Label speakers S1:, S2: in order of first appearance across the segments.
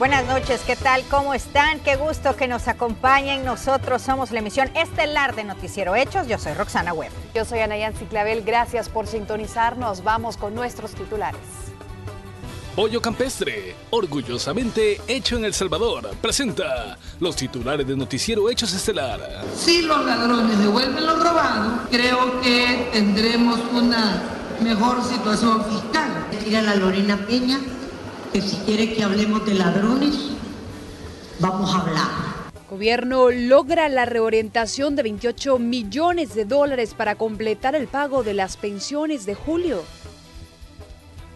S1: Buenas noches, ¿qué tal? ¿Cómo están? Qué gusto que nos acompañen. Nosotros somos la emisión estelar de Noticiero Hechos. Yo soy Roxana Webb.
S2: Yo soy Ana Yancy Clavel. Gracias por sintonizarnos. Vamos con nuestros titulares.
S3: Pollo Campestre, orgullosamente hecho en El Salvador, presenta los titulares de Noticiero Hechos Estelar.
S4: Si los ladrones devuelven lo robado, creo que tendremos una mejor situación fiscal.
S5: Decir a la Lorena Peña que si quiere que hablemos de ladrones, vamos a hablar.
S2: Gobierno logra la reorientación de 28 millones de dólares para completar el pago de las pensiones de julio.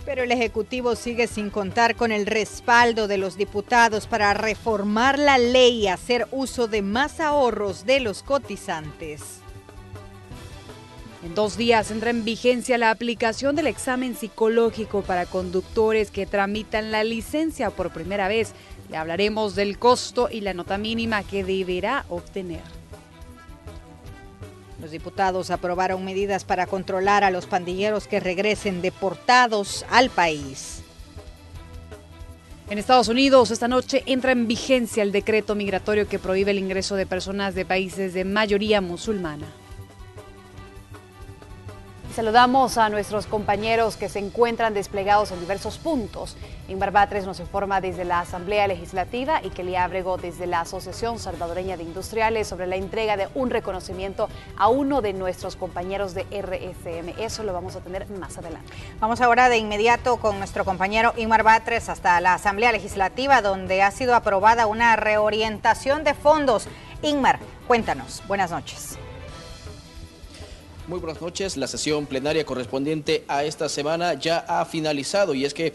S1: Pero el Ejecutivo sigue sin contar con el respaldo de los diputados para reformar la ley y hacer uso de más ahorros de los cotizantes.
S2: En 2 días entra en vigencia la aplicación del examen psicológico para conductores que tramitan la licencia por primera vez. Le hablaremos del costo y la nota mínima que deberá obtener.
S1: Los diputados aprobaron medidas para controlar a los pandilleros que regresen deportados al país.
S2: En Estados Unidos, esta noche entra en vigencia el decreto migratorio que prohíbe el ingreso de personas de países de mayoría musulmana. Saludamos a nuestros compañeros que se encuentran desplegados en diversos puntos. Ingmar Batres nos informa desde la Asamblea Legislativa y Kelly Ábrego desde la Asociación Salvadoreña de Industriales sobre la entrega de un reconocimiento a uno de nuestros compañeros de RSM. Eso lo vamos a tener más adelante.
S1: Vamos ahora de inmediato con nuestro compañero Ingmar Batres hasta la Asamblea Legislativa, donde ha sido aprobada una reorientación de fondos. Ingmar, cuéntanos. Buenas noches.
S6: Muy buenas noches. La sesión plenaria correspondiente a esta semana ya ha finalizado y es que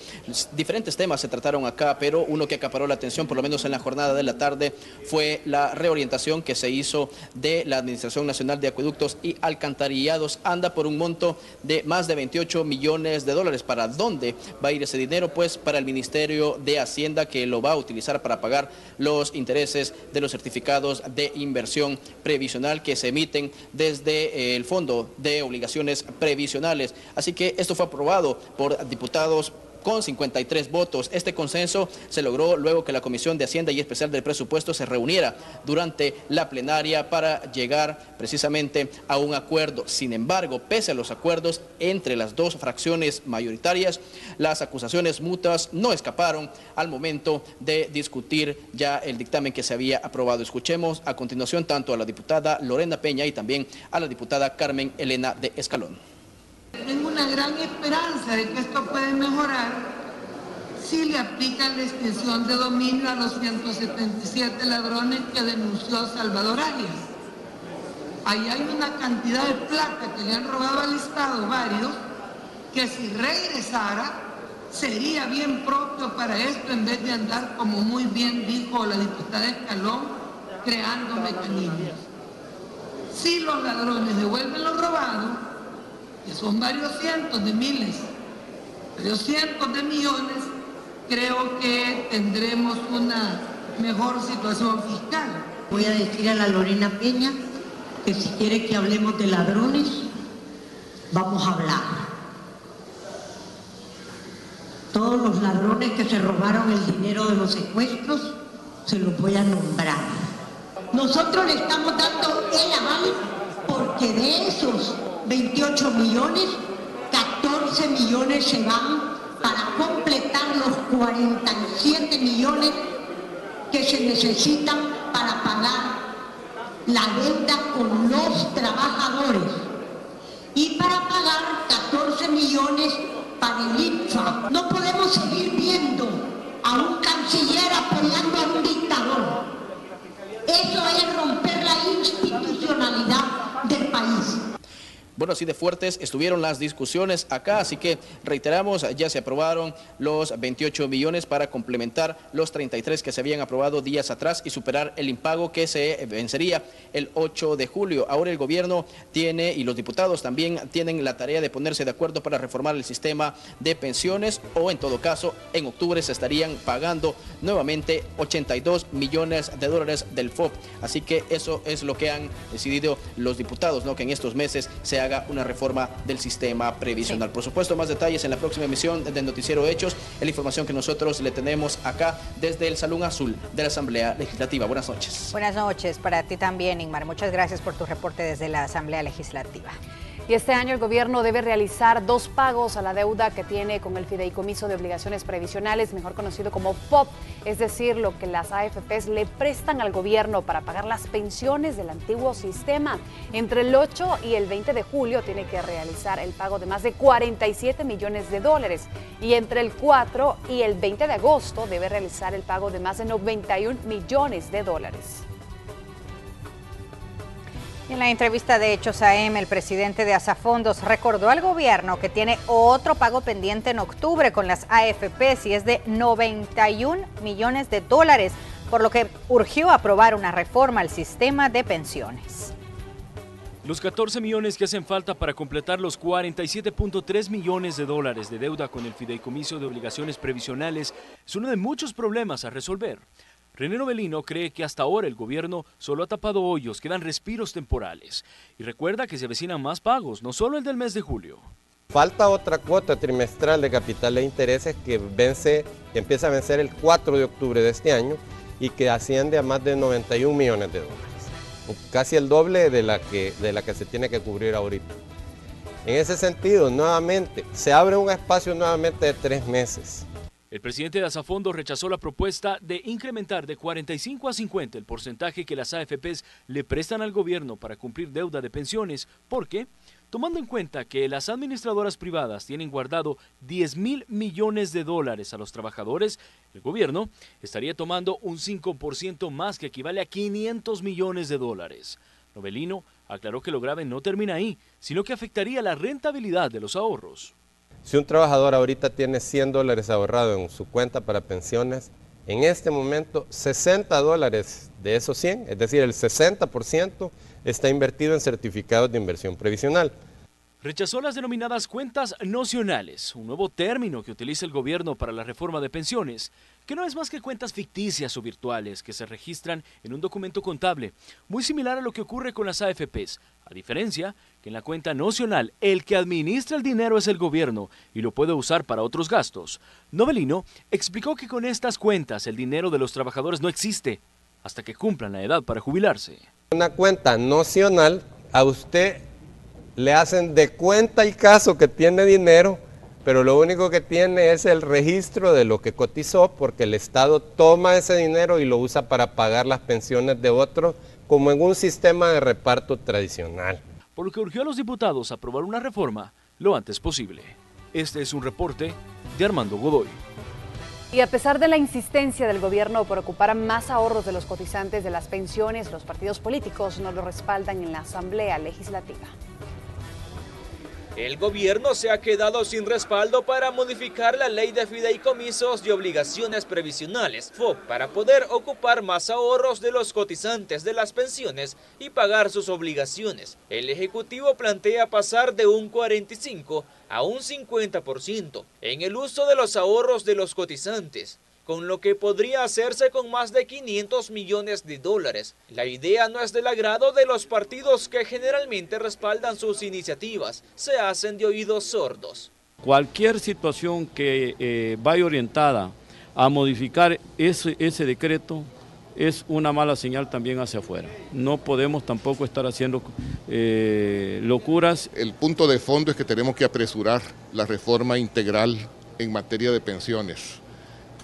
S6: diferentes temas se trataron acá, pero uno que acaparó la atención, por lo menos en la jornada de la tarde, fue la reorientación que se hizo de la Administración Nacional de Acueductos y Alcantarillados. Anda por un monto de más de 28 millones de dólares. ¿Para dónde va a ir ese dinero? Pues para el Ministerio de Hacienda, que lo va a utilizar para pagar los intereses de los certificados de inversión previsional que se emiten desde el Fondo de Obligaciones Previsionales. Así que esto fue aprobado por diputados con 53 votos. Este consenso se logró luego que la Comisión de Hacienda y Especial del Presupuesto se reuniera durante la plenaria para llegar precisamente a un acuerdo. Sin embargo, pese a los acuerdos entre las dos fracciones mayoritarias, las acusaciones mutuas no escaparon al momento de discutir ya el dictamen que se había aprobado. Escuchemos a continuación tanto a la diputada Lorena Peña y también a la diputada Carmen Elena de Escalón.
S4: Tengo una gran esperanza de que esto puede mejorar si le aplican la extinción de dominio a los 177 ladrones que denunció Salvador Arias. Ahí hay una cantidad de plata que le han robado al Estado varios, que si regresara sería bien propio para esto en vez de andar, como muy bien dijo la diputada Escalón, creando mecanismos. Si los ladrones devuelven lo robado, que son varios cientos de miles, varios cientos de millones, creo que tendremos una mejor situación fiscal.
S5: Voy a decir a la Lorena Peña que si quiere que hablemos de ladrones, vamos a hablar. Todos los ladrones que se robaron el dinero de los secuestros, se los voy a nombrar. Nosotros le estamos dando el aval porque de esos 28 millones, 14 millones se van para completar los 47 millones que se necesitan para pagar la deuda con los trabajadores y para pagar 14 millones para el INFA. No podemos seguir viendo a un canciller apoyando a un dictador. Eso es romper la institucionalidad del país.
S6: Bueno, así de fuertes estuvieron las discusiones acá, así que reiteramos, ya se aprobaron los 28 millones para complementar los 33 que se habían aprobado días atrás y superar el impago que se vencería el 8 de julio. Ahora el gobierno tiene, y los diputados también tienen la tarea de ponerse de acuerdo para reformar el sistema de pensiones, o en todo caso, en octubre se estarían pagando nuevamente 82 millones de dólares del FOP. Así que eso es lo que han decidido los diputados, ¿no? Que en estos meses se haga haga una reforma del sistema previsional. Sí. Por supuesto, más detalles en la próxima emisión del Noticiero Hechos, es la información que nosotros le tenemos acá desde el Salón Azul de la Asamblea Legislativa. Buenas noches.
S1: Buenas noches para ti también, Ingmar. Muchas gracias por tu reporte desde la Asamblea Legislativa.
S2: Y este año el gobierno debe realizar 2 pagos a la deuda que tiene con el Fideicomiso de Obligaciones Previsionales, mejor conocido como FOP, es decir, lo que las AFPs le prestan al gobierno para pagar las pensiones del antiguo sistema. Entre el 8 y el 20 de julio tiene que realizar el pago de más de 47 millones de dólares y entre el 4 y el 20 de agosto debe realizar el pago de más de 91 millones de dólares.
S1: En la entrevista de Hechos AM, el presidente de Asafondos recordó al gobierno que tiene otro pago pendiente en octubre con las AFPs y es de 91 millones de dólares, por lo que urgió aprobar una reforma al sistema de pensiones.
S7: Los 14 millones que hacen falta para completar los 47.3 millones de dólares de deuda con el Fideicomiso de Obligaciones Previsionales es uno de muchos problemas a resolver. René Novelino cree que hasta ahora el gobierno solo ha tapado hoyos, quedan respiros temporales. Y recuerda que se avecinan más pagos, no solo el del mes de julio.
S8: Falta otra cuota trimestral de capital de intereses que empieza a vencer el 4 de octubre de este año y que asciende a más de 91 millones de dólares. Casi el doble de la que se tiene que cubrir ahorita. En ese sentido, nuevamente, se abre un espacio nuevamente de 3 meses.
S7: El presidente de Asafondos rechazó la propuesta de incrementar de 45 a 50 el porcentaje que las AFPs le prestan al gobierno para cumplir deuda de pensiones, porque, tomando en cuenta que las administradoras privadas tienen guardado 10.000 millones de dólares a los trabajadores, el gobierno estaría tomando un 5% más que equivale a 500 millones de dólares. Novelino aclaró que lo grave no termina ahí, sino que afectaría la rentabilidad de los ahorros.
S8: Si un trabajador ahorita tiene $100 ahorrado en su cuenta para pensiones, en este momento $60 de esos 100, es decir, el 60% está invertido en certificados de inversión previsional.
S7: Rechazó las denominadas cuentas nocionales, un nuevo término que utiliza el gobierno para la reforma de pensiones, que no es más que cuentas ficticias o virtuales que se registran en un documento contable, muy similar a lo que ocurre con las AFPs, a diferencia que en la cuenta nocional el que administra el dinero es el gobierno y lo puede usar para otros gastos. Novelino explicó que con estas cuentas el dinero de los trabajadores no existe hasta que cumplan la edad para jubilarse.
S8: Una cuenta nocional, a usted le hacen de cuenta y caso que tiene dinero, pero lo único que tiene es el registro de lo que cotizó, porque el Estado toma ese dinero y lo usa para pagar las pensiones de otros, como en un sistema de reparto tradicional.
S7: Por lo que urgió a los diputados a aprobar una reforma lo antes posible. Este es un reporte de Armando Godoy.
S2: Y a pesar de la insistencia del gobierno por ocupar más ahorros de los cotizantes de las pensiones, los partidos políticos no lo respaldan en la Asamblea Legislativa.
S9: El gobierno se ha quedado sin respaldo para modificar la ley de fideicomisos de obligaciones previsionales, FOP, para poder ocupar más ahorros de los cotizantes de las pensiones y pagar sus obligaciones. El Ejecutivo plantea pasar de un 45 a un 50% en el uso de los ahorros de los cotizantes, con lo que podría hacerse con más de 500 millones de dólares. La idea no es del agrado de los partidos que generalmente respaldan sus iniciativas, se hacen de oídos sordos.
S10: Cualquier situación que vaya orientada a modificar ese decreto es una mala señal también hacia afuera. No podemos tampoco estar haciendo locuras.
S11: El punto de fondo es que tenemos que apresurar la reforma integral en materia de pensiones.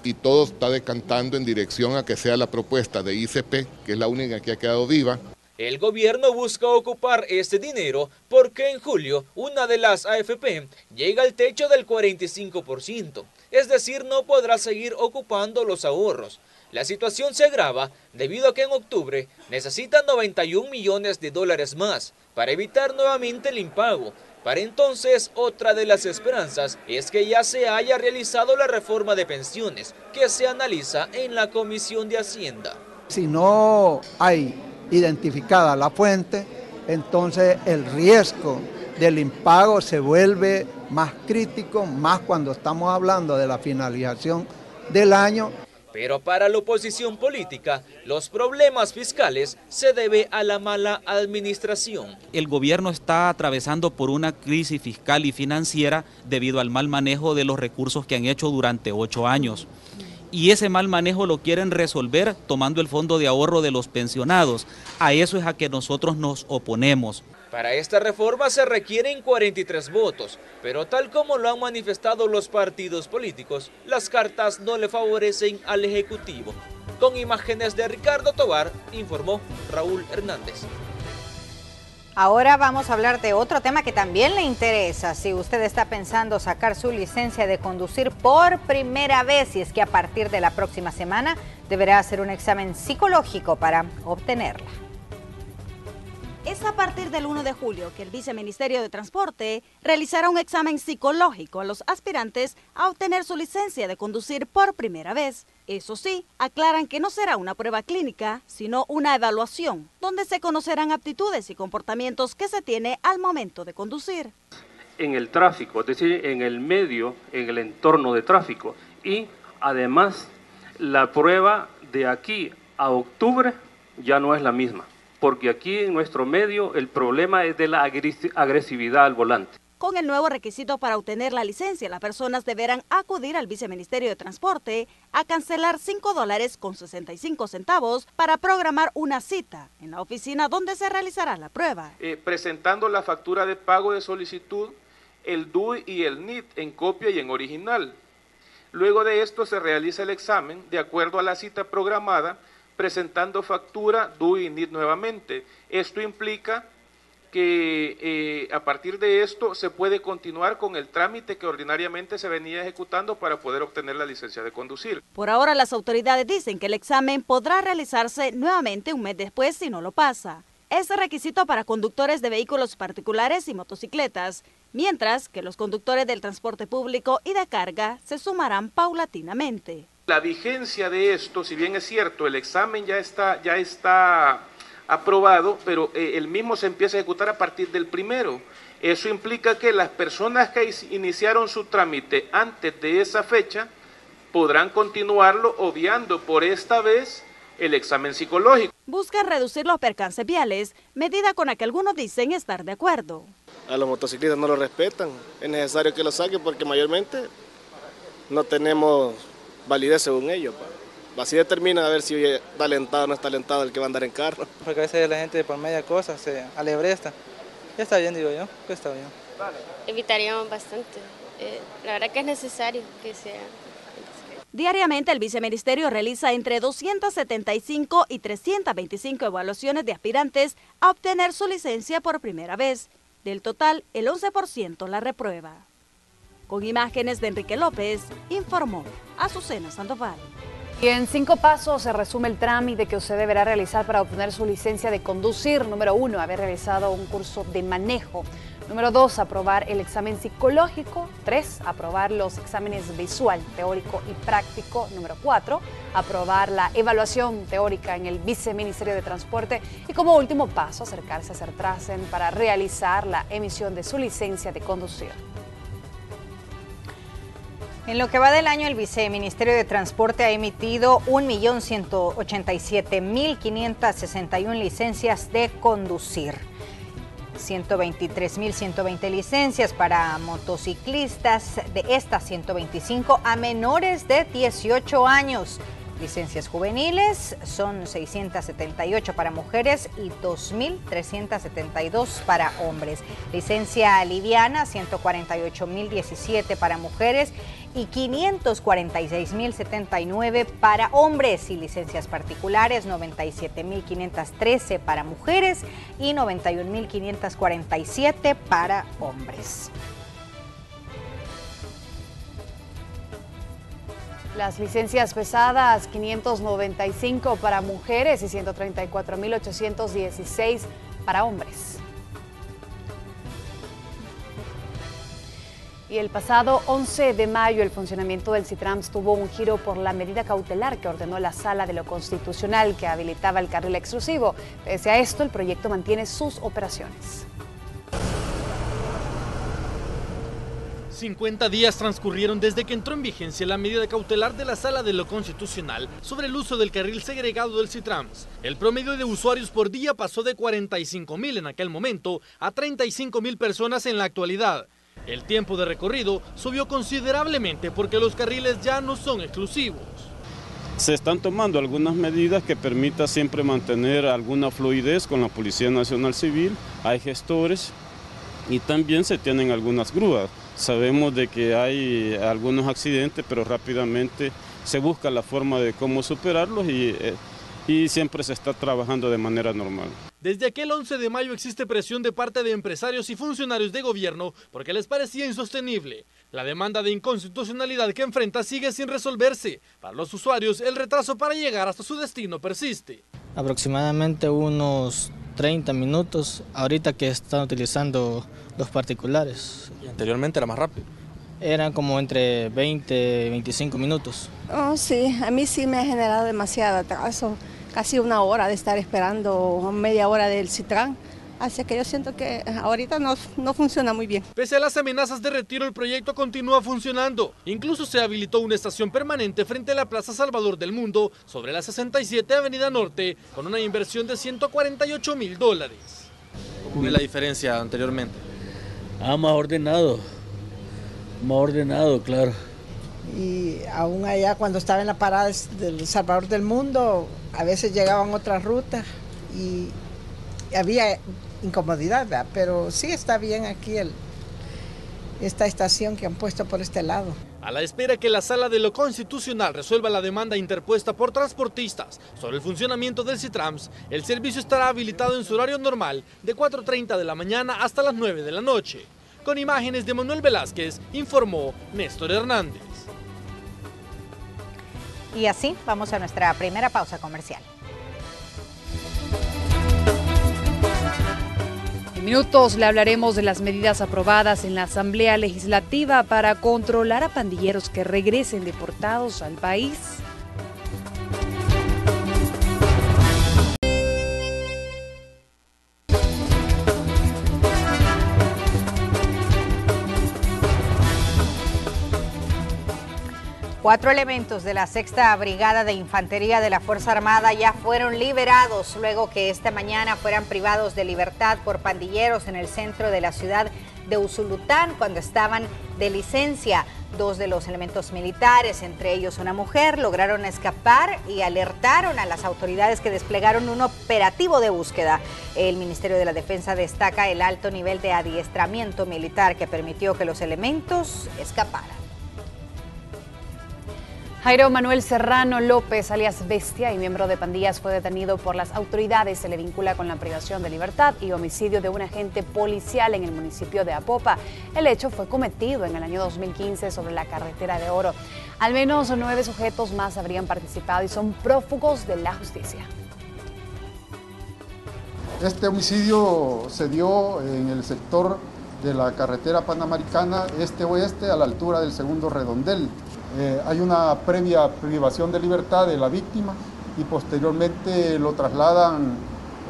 S11: Y todo está decantando en dirección a que sea la propuesta de ICP, que es la única que ha quedado viva.
S9: El gobierno busca ocupar este dinero porque en julio una de las AFP llega al techo del 45%, es decir, no podrá seguir ocupando los ahorros. La situación se agrava debido a que en octubre necesitan 91 millones de dólares más para evitar nuevamente el impago. Para entonces, otra de las esperanzas es que ya se haya realizado la reforma de pensiones que se analiza en la Comisión de Hacienda.
S12: Si no hay identificada la fuente, entonces el riesgo del impago se vuelve más crítico, más cuando estamos hablando de la finalización del año.
S9: Pero para la oposición política, los problemas fiscales se deben a la mala administración.
S13: El gobierno está atravesando por una crisis fiscal y financiera debido al mal manejo de los recursos que han hecho durante 8 años. Y ese mal manejo lo quieren resolver tomando el fondo de ahorro de los pensionados. A eso es a que nosotros nos oponemos.
S9: Para esta reforma se requieren 43 votos, pero tal como lo han manifestado los partidos políticos, las cartas no le favorecen al Ejecutivo. Con imágenes de Ricardo Tobar, informó Raúl Hernández.
S1: Ahora vamos a hablar de otro tema que también le interesa. Si usted está pensando sacar su licencia de conducir por primera vez, y es que a partir de la próxima semana deberá hacer un examen psicológico para obtenerla.
S14: Es a partir del 1 de julio que el Viceministerio de Transporte realizará un examen psicológico a los aspirantes a obtener su licencia de conducir por primera vez. Eso sí, aclaran que no será una prueba clínica, sino una evaluación, donde se conocerán aptitudes y comportamientos que se tiene al momento de conducir.
S15: En el tráfico, es decir, en el medio, en el entorno de tráfico. Y además, la prueba de aquí a octubre ya no es la misma, porque aquí en nuestro medio el problema es de la agresividad al volante.
S14: Con el nuevo requisito para obtener la licencia, las personas deberán acudir al Viceministerio de Transporte a cancelar $5.65 para programar una cita en la oficina donde se realizará la prueba.
S16: Presentando la factura de pago de solicitud, el DUI y el NIT en copia y en original. Luego de esto se realiza el examen de acuerdo a la cita programada, presentando factura, DUI y NIT nuevamente. Esto implica que a partir de esto se puede continuar con el trámite que ordinariamente se venía ejecutando para poder obtener la licencia de conducir.
S14: Por ahora las autoridades dicen que el examen podrá realizarse nuevamente un mes después si no lo pasa. Es requisito para conductores de vehículos particulares y motocicletas, mientras que los conductores del transporte público y de carga se sumarán paulatinamente.
S16: La vigencia de esto, si bien es cierto, el examen ya está aprobado, pero el mismo se empieza a ejecutar a partir del 1. Eso implica que las personas que iniciaron su trámite antes de esa fecha podrán continuarlo obviando por esta vez el examen psicológico.
S14: Buscan reducir los percances viales, medida con la que algunos dicen estar de acuerdo.
S17: A los motociclistas no lo respetan, es necesario que lo saquen porque mayormente no tenemos validez según ellos. Así determina a ver si es talentado o no es talentado el que va a andar en carro.
S18: Porque a veces la gente por media cosa se alebresta. Ya está bien, digo yo, que está bien.
S19: Evitaríamos bastante. La verdad que es necesario que sea.
S14: Diariamente el Viceministerio realiza entre 275 y 325 evaluaciones de aspirantes a obtener su licencia por primera vez. Del total, el 11% la reprueba. Con imágenes de Enrique López, informó Azucena Sandoval.
S2: Y en 5 pasos se resume el trámite que usted deberá realizar para obtener su licencia de conducir. Número 1, haber realizado un curso de manejo. Número 2, aprobar el examen psicológico. 3, aprobar los exámenes visual, teórico y práctico. Número 4, aprobar la evaluación teórica en el Viceministerio de Transporte. Y como último paso, acercarse a Sertrasen para realizar la emisión de su licencia de conducir.
S1: En lo que va del año, el Viceministerio de Transporte ha emitido 1.187.561 licencias de conducir. 123.120 licencias para motociclistas, de estas 125 a menores de 18 años. Licencias juveniles son 678 para mujeres y 2.372 para hombres. Licencia liviana, 148.017 para mujeres y 546.079 para hombres. Y licencias particulares, 97.513 para mujeres y 91.547 para hombres.
S2: Las licencias pesadas, 595 para mujeres y 134.816 para hombres. Y el pasado 11 de mayo el funcionamiento del Citrams tuvo un giro por la medida cautelar que ordenó la Sala de lo Constitucional que habilitaba el carril exclusivo. Pese a esto, el proyecto mantiene sus operaciones.
S20: 50 días transcurrieron desde que entró en vigencia la medida cautelar de la Sala de lo Constitucional sobre el uso del carril segregado del Citrams. El promedio de usuarios por día pasó de 45.000 en aquel momento a 35.000 personas en la actualidad. El tiempo de recorrido subió considerablemente porque los carriles ya no son exclusivos.
S10: Se están tomando algunas medidas que permitan siempre mantener alguna fluidez con la Policía Nacional Civil, hay gestores y también se tienen algunas grúas. Sabemos de que hay algunos accidentes, pero rápidamente se busca la forma de cómo superarlos y siempre se está trabajando de manera normal.
S20: Desde aquel 11 de mayo existe presión de parte de empresarios y funcionarios de gobierno porque les parecía insostenible. La demanda de inconstitucionalidad que enfrenta sigue sin resolverse. Para los usuarios, el retraso para llegar hasta su destino persiste.
S21: Aproximadamente unos 30 minutos, ahorita que están utilizando los particulares.
S22: ¿Y anteriormente era más rápido?
S21: Eran como entre 20 y 25 minutos.
S23: Oh, sí, a mí sí me ha generado demasiado atraso, casi una hora de estar esperando, media hora del Citrans. Así que yo siento que ahorita no funciona muy bien.
S20: Pese a las amenazas de retiro, el proyecto continúa funcionando. Incluso se habilitó una estación permanente frente a la Plaza Salvador del Mundo, sobre la 67 Avenida Norte, con una inversión de $148.000.
S22: ¿Cómo es la diferencia anteriormente?
S24: Más ordenado, claro.
S25: Y aún allá cuando estaba en la parada del Salvador del Mundo, a veces llegaban otras rutas y había incomodidad, ¿verdad? Pero sí está bien aquí esta estación que han puesto por este lado.
S20: A la espera que la Sala de lo Constitucional resuelva la demanda interpuesta por transportistas sobre el funcionamiento del Citrams, el servicio estará habilitado en su horario normal de 4:30 de la mañana hasta las 9 de la noche. Con imágenes de Manuel Velázquez, informó Néstor Hernández.
S1: Y así vamos a nuestra primera pausa comercial.
S2: En minutos le hablaremos de las medidas aprobadas en la Asamblea Legislativa para controlar a pandilleros que regresen deportados al país.
S1: Cuatro elementos de la 6ª Brigada de Infantería de la Fuerza Armada ya fueron liberados luego que esta mañana fueran privados de libertad por pandilleros en el centro de la ciudad de Usulután cuando estaban de licencia. 2 de los elementos militares, entre ellos una mujer, lograron escapar y alertaron a las autoridades que desplegaron un operativo de búsqueda. El Ministerio de la Defensa destaca el alto nivel de adiestramiento militar que permitió que los elementos escaparan.
S2: Jairo Manuel Serrano López, alias Bestia, y miembro de pandillas, fue detenido por las autoridades. Se le vincula con la privación de libertad y homicidio de un agente policial en el municipio de Apopa. El hecho fue cometido en el año 2015 sobre la carretera de Oro. Al menos 9 sujetos más habrían participado y son prófugos de la justicia.
S26: Este homicidio se dio en el sector de la carretera panamericana este-oeste a la altura del segundo redondel. Hay una previa privación de libertad de la víctima y posteriormente lo trasladan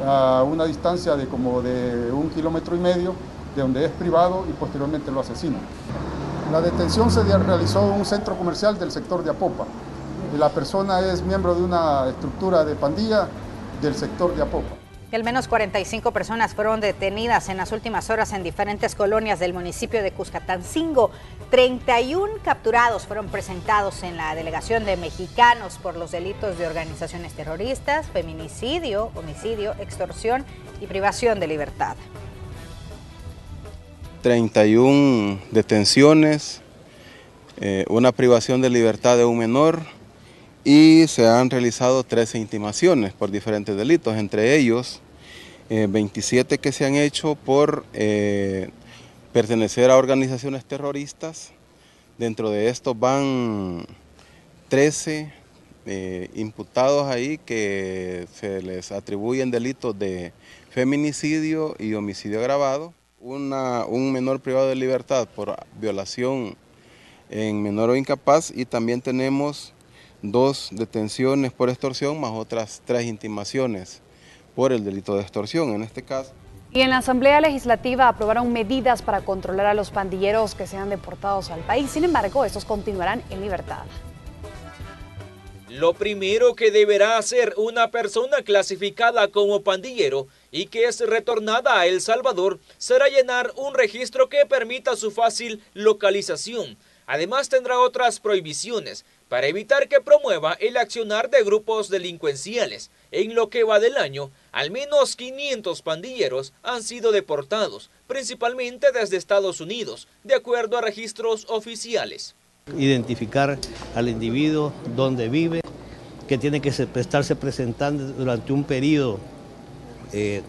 S26: a una distancia de como de 1,5 kilómetros de donde es privado y posteriormente lo asesinan. La detención se realizó en un centro comercial del sector de Apopa. La persona es miembro de una estructura de pandilla del sector de Apopa.
S1: Al menos 45 personas fueron detenidas en las últimas horas en diferentes colonias del municipio de Cuscatancingo. 31 capturados fueron presentados en la delegación de mexicanos por los delitos de organizaciones terroristas, feminicidio, homicidio, extorsión y privación de libertad.
S27: 31 detenciones, una privación de libertad de un menor y se han realizado 13 intimaciones por diferentes delitos, entre ellos 27 que se han hecho por pertenecer a organizaciones terroristas. Dentro de estos van 13 imputados ahí que se les atribuyen delitos de feminicidio y homicidio agravado. Un menor privado de libertad por violación en menor o incapaz y también tenemos 2 detenciones por extorsión más otras 3 intimaciones por el delito de extorsión. En este caso,
S2: Y en la Asamblea Legislativa aprobaron medidas para controlar a los pandilleros que sean deportados al país. Sin embargo, estos continuarán en libertad.
S9: Lo primero que deberá hacer una persona clasificada como pandillero y que es retornada a El Salvador será llenar un registro que permita su fácil localización. Además tendrá otras prohibiciones para evitar que promueva el accionar de grupos delincuenciales. En lo que va del año, al menos 500 pandilleros han sido deportados, principalmente desde Estados Unidos, de acuerdo a registros oficiales.
S3: Identificar al individuo, dónde vive, que tiene que estarse presentando durante un periodo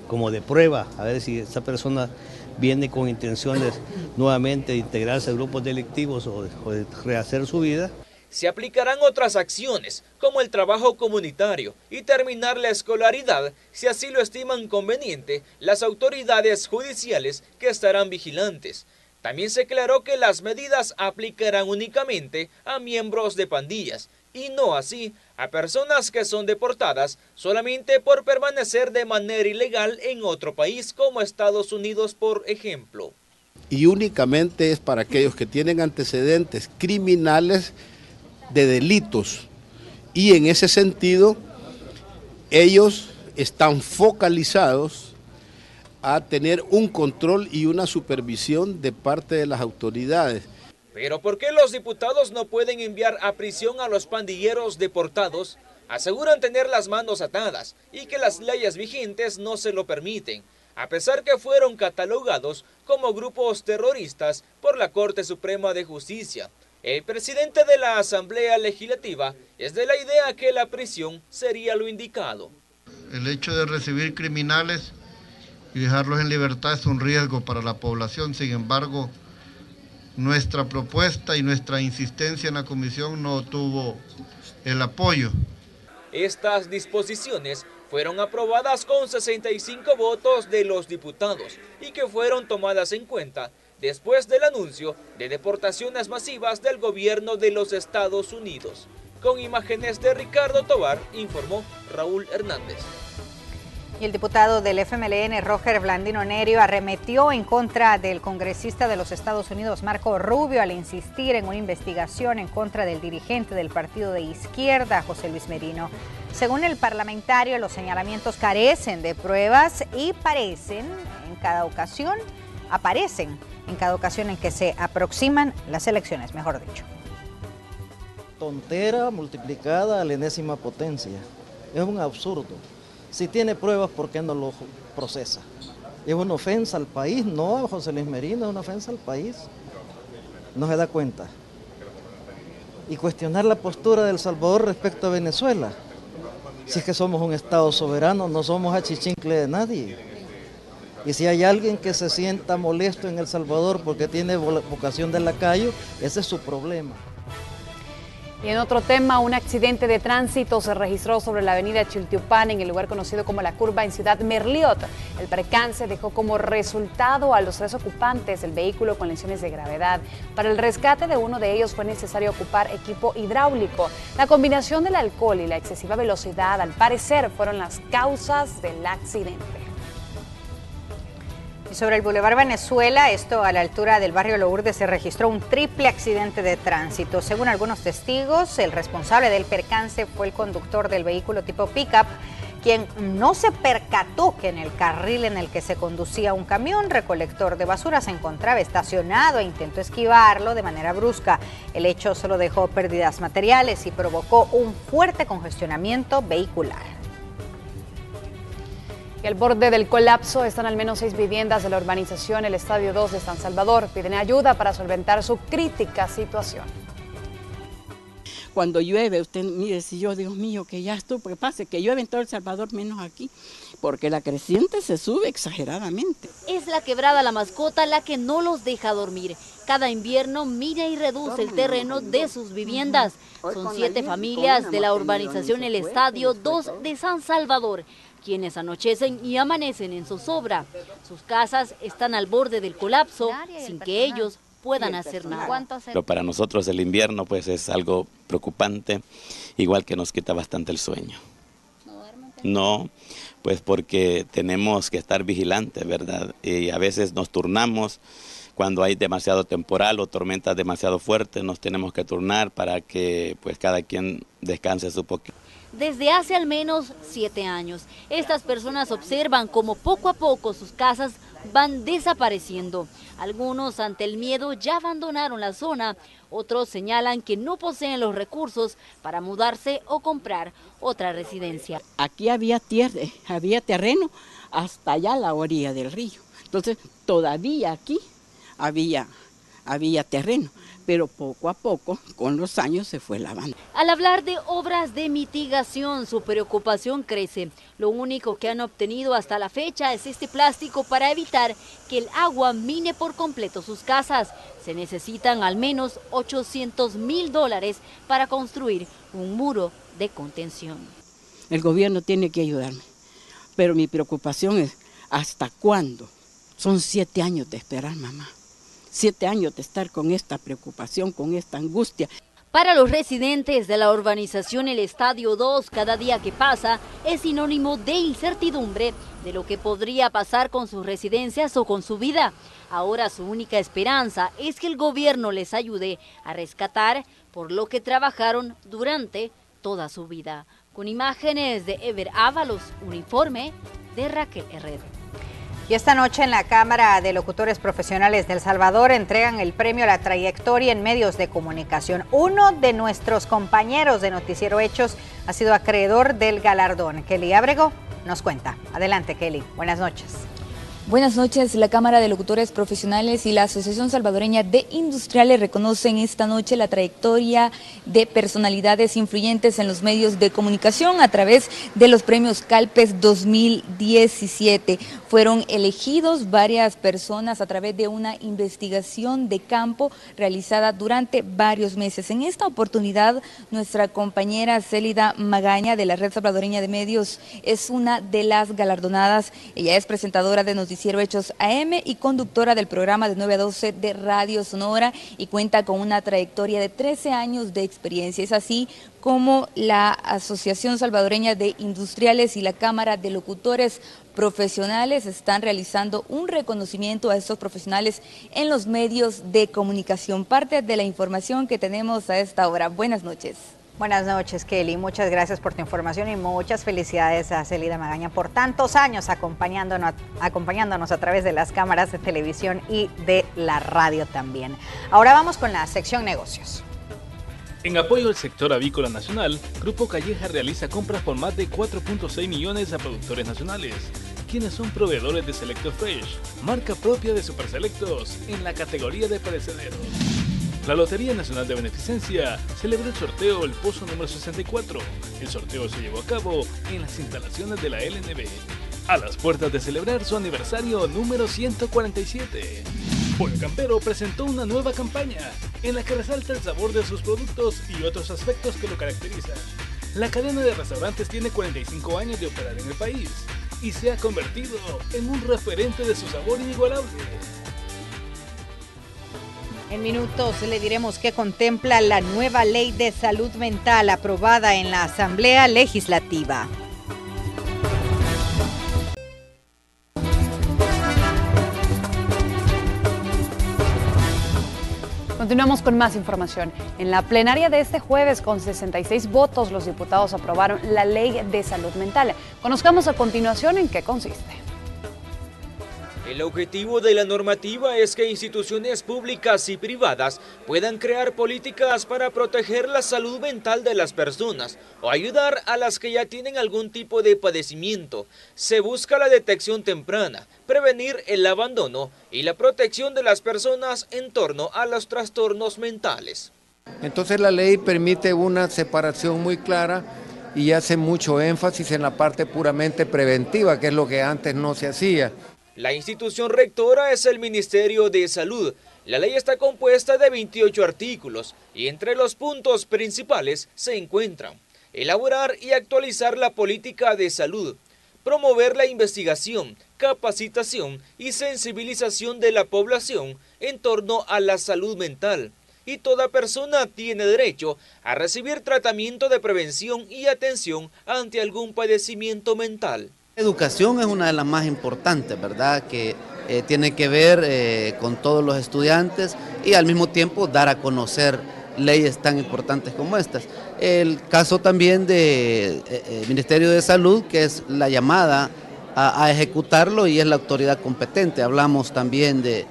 S3: como de prueba, a ver si esa persona viene con intenciones nuevamente de integrarse a grupos delictivos o de rehacer su vida.
S9: Se aplicarán otras acciones, como el trabajo comunitario y terminar la escolaridad, si así lo estiman conveniente las autoridades judiciales que estarán vigilantes. También se aclaró que las medidas aplicarán únicamente a miembros de pandillas y no así a personas que son deportadas solamente por permanecer de manera ilegal en otro país como Estados Unidos, por ejemplo.
S4: Y únicamente es para aquellos que tienen antecedentes criminales de delitos, y en ese sentido ellos están focalizados a tener un control y una supervisión de parte de las autoridades.
S9: Pero ¿por qué los diputados no pueden enviar a prisión a los pandilleros deportados? Aseguran tener las manos atadas y que las leyes vigentes no se lo permiten, a pesar que fueron catalogados como grupos terroristas por la Corte Suprema de Justicia. El presidente de la Asamblea Legislativa es de la idea que la prisión sería lo indicado.
S5: El hecho de recibir criminales y dejarlos en libertad es un riesgo para la población. Sin embargo, nuestra propuesta y nuestra insistencia en la comisión no tuvo el apoyo.
S9: Estas disposiciones fueron aprobadas con 65 votos de los diputados y que fueron tomadas en cuenta después del anuncio de deportaciones masivas del gobierno de los Estados Unidos. Con imágenes de Ricardo Tobar, informó Raúl Hernández.
S1: Y el diputado del FMLN, Roger Blandino Nerio, arremetió en contra del congresista de los Estados Unidos, Marco Rubio, al insistir en una investigación en contra del dirigente del partido de izquierda, José Luis Merino. Según el parlamentario, los señalamientos carecen de pruebas y aparecen en cada ocasión en que se aproximan las elecciones, mejor dicho.
S6: Tontera multiplicada a la enésima potencia. Es un absurdo. Si tiene pruebas, ¿por qué no lo procesa? Es una ofensa al país, no a José Luis Merino, es una ofensa al país. No se da cuenta. Y cuestionar la postura de El Salvador respecto a Venezuela. Si es que somos un Estado soberano, no somos achichincle de nadie. Y si hay alguien que se sienta molesto en El Salvador porque tiene vocación de lacayo, ese es su problema.
S2: Y en otro tema, un accidente de tránsito se registró sobre la avenida Chiltiupán, en el lugar conocido como La Curva, en Ciudad Merliot. El percance dejó como resultado a los 3 ocupantes del vehículo con lesiones de gravedad. Para el rescate de uno de ellos fue necesario ocupar equipo hidráulico. La combinación del alcohol y la excesiva velocidad, al parecer, fueron las causas del accidente.
S1: Y sobre el Boulevard Venezuela, esto a la altura del barrio Lourdes, se registró un triple accidente de tránsito. Según algunos testigos, el responsable del percance fue el conductor del vehículo tipo pick-up, quien no se percató que en el carril en el que se conducía un camión recolector de basura se encontraba estacionado e intentó esquivarlo de manera brusca. El hecho solo dejó pérdidas materiales y provocó un fuerte congestionamiento vehicular.
S2: Y al borde del colapso están al menos 6 viviendas de la urbanización El Estadio 2 de San Salvador. Piden ayuda para solventar su crítica situación.
S7: Cuando llueve, usted mire, si yo, Dios mío, que ya esto, porque pase, que llueve en todo El Salvador menos aquí, porque la creciente se sube exageradamente.
S8: Es la quebrada La Mascota la que no los deja dormir. Cada invierno mira y reduce el terreno de sus viviendas. Son 7 familias de la urbanización El Estadio 2 de San Salvador, quienes anochecen y amanecen en zozobra. Sus casas están al borde del colapso sin que ellos puedan hacer nada.
S11: Pero para nosotros el invierno pues es algo preocupante, igual que nos quita bastante el sueño. No, pues porque tenemos que estar vigilantes, ¿verdad? Y a veces nos turnamos cuando hay demasiado temporal o tormentas demasiado fuertes, nos tenemos que turnar para que pues cada quien descanse su poquito.
S8: Desde hace al menos 7 años, estas personas observan cómo poco a poco sus casas van desapareciendo. Algunos, ante el miedo, ya abandonaron la zona. Otros señalan que no poseen los recursos para mudarse o comprar otra residencia.
S7: Aquí había tierra, había terreno hasta allá a la orilla del río. Entonces, todavía aquí había terreno, pero poco a poco, con los años, se fue lavando.
S8: Al hablar de obras de mitigación, su preocupación crece. Lo único que han obtenido hasta la fecha es este plástico para evitar que el agua mine por completo sus casas. Se necesitan al menos $800.000 para construir un muro de contención.
S7: El gobierno tiene que ayudarme, pero mi preocupación es ¿hasta cuándo? Son 7 años de esperar, mamá. 7 años de estar con esta preocupación, con esta angustia.
S8: Para los residentes de la urbanización El Estadio 2, cada día que pasa es sinónimo de incertidumbre de lo que podría pasar con sus residencias o con su vida. Ahora su única esperanza es que el gobierno les ayude a rescatar por lo que trabajaron durante toda su vida. Con imágenes de Ever Ábalos, un informe de Raquel Herrera.
S1: Y esta noche en la Cámara de Locutores Profesionales de El Salvador entregan el premio a la trayectoria en medios de comunicación. Uno de nuestros compañeros de Noticiero Hechos ha sido acreedor del galardón. Kelly Ábrego nos cuenta. Adelante, Kelly. Buenas noches.
S12: Buenas noches. La Cámara de Locutores Profesionales y la Asociación Salvadoreña de Industriales reconocen esta noche la trayectoria de personalidades influyentes en los medios de comunicación a través de los premios Calpes 2017. Fueron elegidos varias personas a través de una investigación de campo realizada durante varios meses. En esta oportunidad, nuestra compañera Célida Magaña de la Red Salvadoreña de Medios es una de las galardonadas. Ella es presentadora de Noticiero Hechos AM y conductora del programa de 9 a 12 de Radio Sonora y cuenta con una trayectoria de 13 años de experiencia. Es así como la Asociación Salvadoreña de Industriales y la Cámara de Locutores Profesionales están realizando un reconocimiento a estos profesionales en los medios de comunicación. Parte de la información que tenemos a esta hora. Buenas noches.
S1: Buenas noches, Kelly. Muchas gracias por tu información y muchas felicidades a Célida Magaña por tantos años acompañándonos a través de las cámaras de televisión y de la radio también. Ahora vamos con la sección negocios.
S13: En apoyo al sector avícola nacional, Grupo Calleja realiza compras por más de 4.6 millones a productores nacionales, quienes son proveedores de Selecto Fresh, marca propia de Super Selectos en la categoría de perecederos. La Lotería Nacional de Beneficencia celebró el sorteo El Pozo número 64. El sorteo se llevó a cabo en las instalaciones de la LNB, a las puertas de celebrar su aniversario número 147. Pollo Campero presentó una nueva campaña en la que resalta el sabor de sus productos y otros aspectos que lo caracterizan. La cadena de restaurantes tiene 45 años de operar en el país y se ha convertido en un referente de su sabor inigualable.
S1: En minutos le diremos qué contempla la nueva ley de salud mental aprobada en la Asamblea Legislativa.
S2: Continuamos con más información. En la plenaria de este jueves, con 66 votos, los diputados aprobaron la Ley de Salud Mental. Conozcamos a continuación en qué consiste.
S9: El objetivo de la normativa es que instituciones públicas y privadas puedan crear políticas para proteger la salud mental de las personas o ayudar a las que ya tienen algún tipo de padecimiento. Se busca la detección temprana, prevenir el abandono y la protección de las personas en torno a los trastornos mentales.
S15: Entonces la ley permite una separación muy clara y hace mucho énfasis en la parte puramente preventiva, que es lo que antes no se hacía.
S9: La institución rectora es el Ministerio de Salud. La ley está compuesta de 28 artículos y entre los puntos principales se encuentran: elaborar y actualizar la política de salud, promover la investigación, capacitación y sensibilización de la población en torno a la salud mental, y toda persona tiene derecho a recibir tratamiento de prevención y atención ante algún padecimiento mental.
S10: Educación es una de las más importantes, ¿verdad? Que tiene que ver con todos los estudiantes y al mismo tiempo dar a conocer leyes tan importantes como estas. El caso también del Ministerio de Salud, que es la llamada a ejecutarlo y es la autoridad competente. Hablamos también de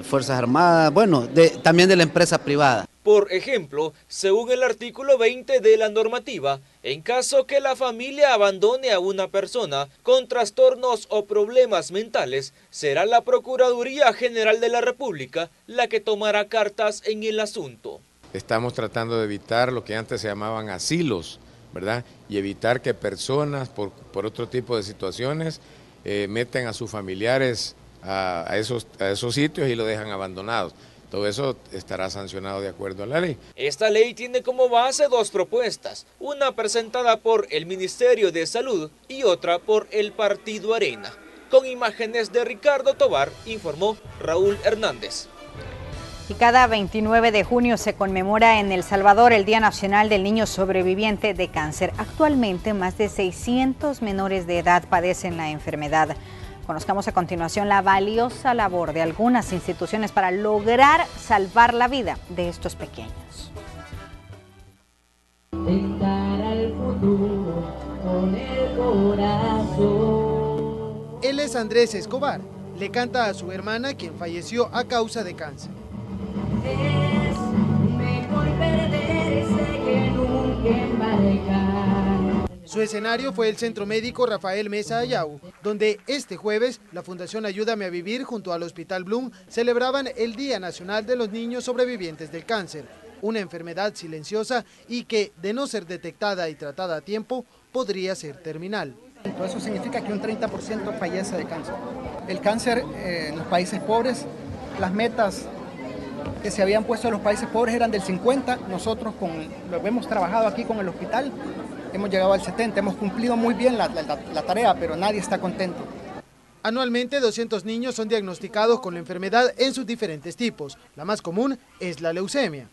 S10: Fuerzas Armadas, bueno, también de la empresa privada.
S9: Por ejemplo, según el artículo 20 de la normativa, en caso que la familia abandone a una persona con trastornos o problemas mentales, será la Procuraduría General de la República la que tomará cartas en el asunto.
S14: Estamos tratando de evitar lo que antes se llamaban asilos, ¿verdad? Y evitar que personas por otro tipo de situaciones meten a sus familiares a esos sitios y lo dejan abandonados. Todo eso estará sancionado de acuerdo a la ley.
S9: Esta ley tiene como base dos propuestas, una presentada por el Ministerio de Salud y otra por el Partido Arena. Con imágenes de Ricardo Tobar, informó Raúl Hernández.
S1: Y cada 29 de junio se conmemora en El Salvador el Día Nacional del Niño Sobreviviente de Cáncer. Actualmente, más de 600 menores de edad padecen la enfermedad. Conozcamos a continuación la valiosa labor de algunas instituciones para lograr salvar la vida de estos pequeños.
S16: Él es Andrés Escobar. Le canta a su hermana, quien falleció a causa de cáncer. Es mejor perderse que nunca embarcar. Su escenario fue el Centro Médico Rafael Mesa Ayau, donde este jueves la Fundación Ayúdame a Vivir junto al Hospital Bloom celebraban el Día Nacional de los Niños Sobrevivientes del Cáncer, una enfermedad silenciosa y que, de no ser detectada y tratada a tiempo, podría ser terminal.
S17: Eso significa que un 30% fallece de cáncer. El cáncer en los países pobres, las metas que se habían puesto en los países pobres eran del 50%, nosotros lo hemos trabajado aquí con el hospital, hemos llegado al 70%, hemos cumplido muy bien la tarea, pero nadie está contento.
S16: Anualmente 200 niños son diagnosticados con la enfermedad en sus diferentes tipos. La más común es la leucemia.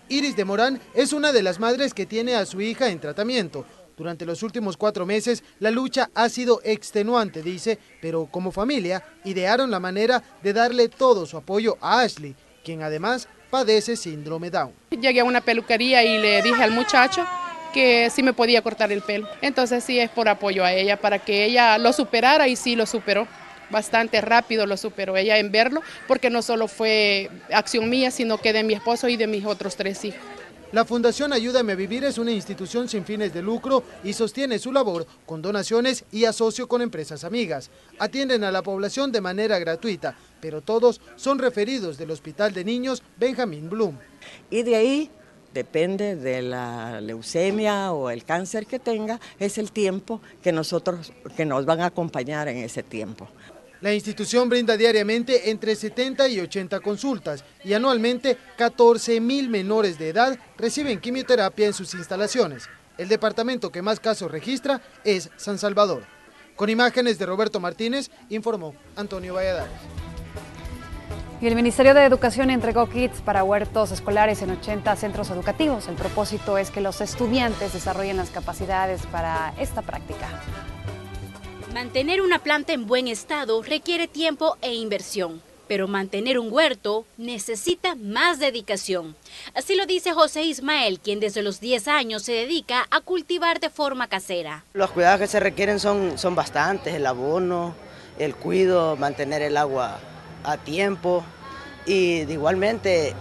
S16: Iris de Morán es una de las madres que tiene a su hija en tratamiento. Durante los últimos 4 meses, la lucha ha sido extenuante, dice, pero como familia idearon la manera de darle todo su apoyo a Ashley, quien además padece síndrome Down.
S18: Llegué a una peluquería y le dije al muchacho que sí me podía cortar el pelo. Entonces sí es por apoyo a ella, para que ella lo superara, y sí lo superó. Bastante rápido lo superó ella en verlo, porque no solo fue acción mía, sino que de mi esposo y de mis otros 3 hijos.
S16: La Fundación Ayúdame a Vivir es una institución sin fines de lucro y sostiene su labor con donaciones y asocio con empresas amigas. Atienden a la población de manera gratuita, pero todos son referidos del Hospital de Niños Benjamín Bloom.
S19: Y de ahí, depende de la leucemia o el cáncer que tenga, es el tiempo que nos van a acompañar en ese tiempo.
S16: La institución brinda diariamente entre 70 y 80 consultas y anualmente 14.000 menores de edad reciben quimioterapia en sus instalaciones. El departamento que más casos registra es San Salvador. Con imágenes de Roberto Martínez, informó Antonio Valladares.
S2: Y el Ministerio de Educación entregó kits para huertos escolares en 80 centros educativos. El propósito es que los estudiantes desarrollen las capacidades para esta práctica.
S21: Mantener una planta en buen estado requiere tiempo e inversión, pero mantener un huerto necesita más dedicación. Así lo dice José Ismael, quien desde los 10 años se dedica a cultivar de forma casera.
S28: Los cuidados que se requieren son bastantes: el abono, el cuidado, mantener el agua a tiempo y igualmente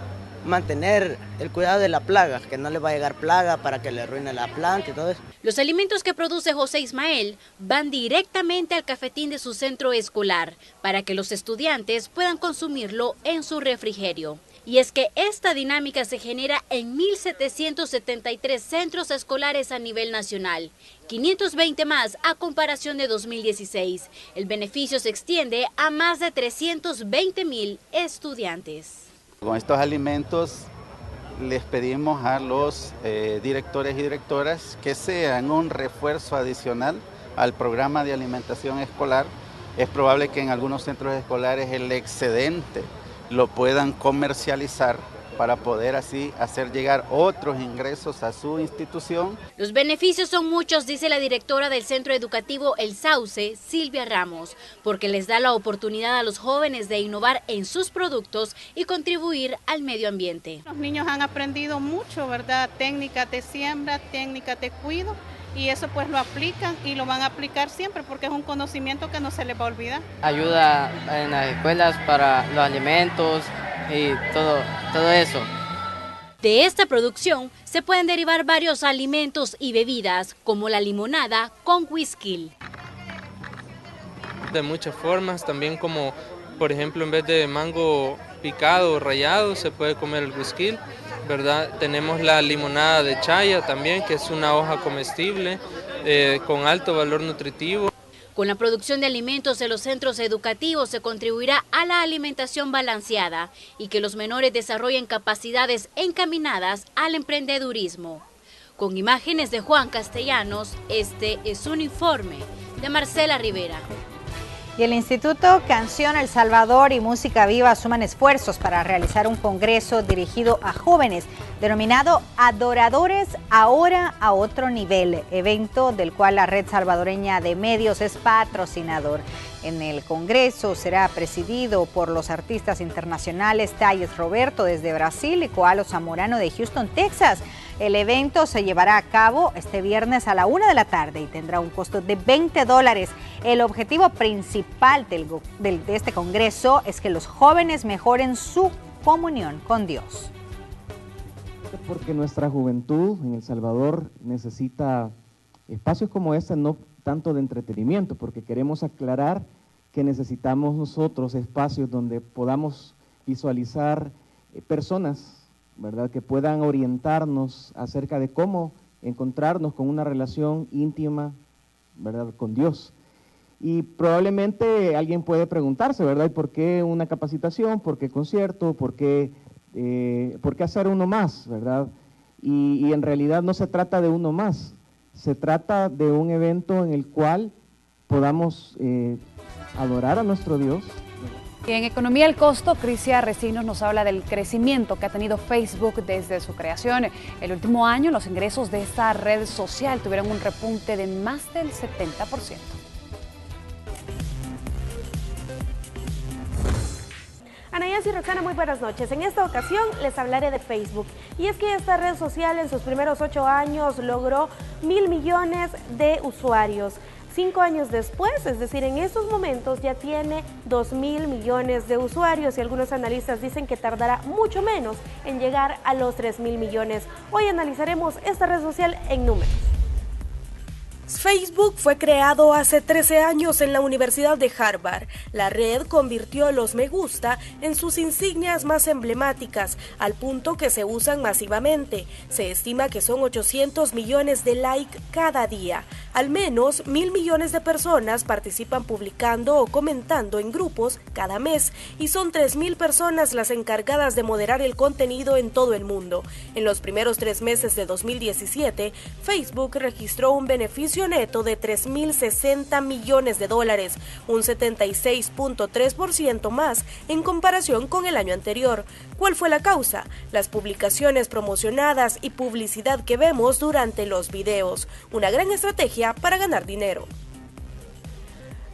S28: mantener el cuidado de la plaga, que no le va a llegar plaga para que le arruine la planta y todo eso.
S21: Los alimentos que produce José Ismael van directamente al cafetín de su centro escolar para que los estudiantes puedan consumirlo en su refrigerio. Y es que esta dinámica se genera en 1.773 centros escolares a nivel nacional, 520 más a comparación de 2016. El beneficio se extiende a más de 320.000 estudiantes.
S29: Con estos alimentos les pedimos a los directores y directoras que sean un refuerzo adicional al programa de alimentación escolar. Es probable que en algunos centros escolares el excedente lo puedan comercializar para poder así hacer llegar otros ingresos a su institución.
S21: Los beneficios son muchos, dice la directora del Centro Educativo El Sauce, Silvia Ramos, porque les da la oportunidad a los jóvenes de innovar en sus productos y contribuir al medio ambiente.
S3: Los niños han aprendido mucho, ¿verdad? Técnicas de siembra, técnicas de cuidado, y eso pues lo aplican y lo van a aplicar siempre porque es un conocimiento que no se les va a olvidar.
S4: Ayuda en las escuelas para los alimentos y todo eso.
S21: De esta producción se pueden derivar varios alimentos y bebidas, como la limonada con whisky.
S20: De muchas formas, también como por ejemplo en vez de mango picado o rallado se puede comer el whisky, ¿verdad? Tenemos la limonada de chaya también, que es una hoja comestible con alto valor nutritivo.
S21: Con la producción de alimentos en los centros educativos se contribuirá a la alimentación balanceada y que los menores desarrollen capacidades encaminadas al emprendedurismo. Con imágenes de Juan Castellanos, este es un informe de Marcela Rivera.
S1: Y el Instituto Canción El Salvador y Música Viva suman esfuerzos para realizar un congreso dirigido a jóvenes, denominado Adoradores Ahora a Otro Nivel, evento del cual la Red Salvadoreña de Medios es patrocinador. En el congreso será presidido por los artistas internacionales Talles Roberto desde Brasil y Koalo Zamorano de Houston, Texas. El evento se llevará a cabo este viernes a la 1 de la tarde y tendrá un costo de $20. El objetivo principal de este congreso es que los jóvenes mejoren su comunión con Dios.
S22: Porque nuestra juventud en El Salvador necesita espacios como este, no tanto de entretenimiento, porque queremos aclarar que necesitamos nosotros espacios donde podamos visualizar personas, ¿verdad?, que puedan orientarnos acerca de cómo encontrarnos con una relación íntima, ¿verdad?, con Dios. Y probablemente alguien puede preguntarse, ¿verdad?, ¿por qué una capacitación? ¿Por qué concierto? ¿Por qué hacer uno más?, ¿verdad? Y en realidad no se trata de uno más, se trata de un evento en el cual podamos adorar a nuestro Dios.
S2: Y en Economía al Costo, Crisia Recinos nos habla del crecimiento que ha tenido Facebook desde su creación. El último año, los ingresos de esta red social tuvieron un repunte de más del 70%.
S23: Anaías y Roxana, muy buenas noches. En esta ocasión les hablaré de Facebook. Y es que esta red social en sus primeros 8 años logró 1.000 millones de usuarios. 5 años después, es decir, en estos momentos ya tiene 2.000 millones de usuarios y algunos analistas dicen que tardará mucho menos en llegar a los 3.000 millones. Hoy analizaremos esta red social en números. Facebook fue creado hace 13 años en la Universidad de Harvard. La red convirtió los me gusta en sus insignias más emblemáticas, al punto que se usan masivamente. Se estima que son 800 millones de likes cada día. Al menos 1.000 millones de personas participan publicando o comentando en grupos cada mes y son 3.000 personas las encargadas de moderar el contenido en todo el mundo. En los primeros 3 meses de 2017, Facebook registró un beneficio neto de $3.060 millones, un 76.3% más en comparación con el año anterior. ¿Cuál fue la causa? Las publicaciones promocionadas y publicidad que vemos durante los videos. Una gran estrategia para ganar dinero.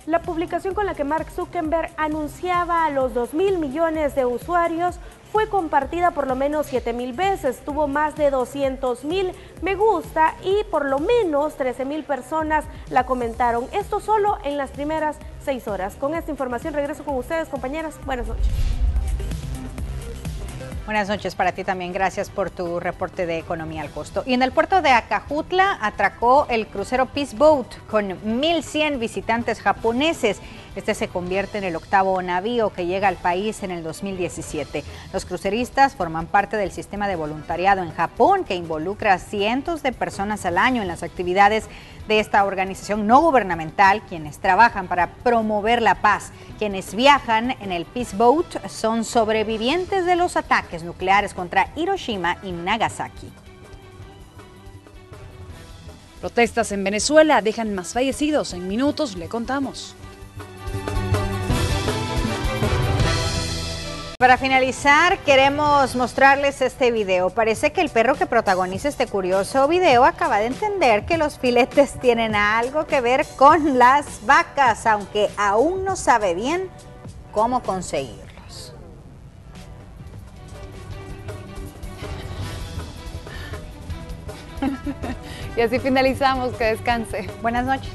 S23: La publicación con la que Mark Zuckerberg anunciaba a los 2.000 millones de usuarios fue compartida por lo menos 7.000 veces, tuvo más de 200.000 me gusta y por lo menos 13.000 personas la comentaron. Esto solo en las primeras 6 horas. Con esta información regreso con ustedes, compañeras. Buenas noches.
S1: Buenas noches para ti también, gracias por tu reporte de Economía al Costo. Y en el puerto de Acajutla atracó el crucero Peace Boat con 1.100 visitantes japoneses. Este se convierte en el 8º navío que llega al país en el 2017. Los cruceristas forman parte del sistema de voluntariado en Japón que involucra a cientos de personas al año en las actividades de esta organización no gubernamental, quienes trabajan para promover la paz. Quienes viajan en el Peace Boat son sobrevivientes de los ataques nucleares contra Hiroshima y Nagasaki.
S2: Protestas en Venezuela dejan más fallecidos. En minutos le contamos.
S1: Para finalizar, queremos mostrarles este video. Parece que el perro que protagoniza este curioso video acaba de entender que los filetes tienen algo que ver con las vacas, aunque aún no sabe bien cómo conseguirlos.
S2: Y así finalizamos. Que descanse.
S1: Buenas noches.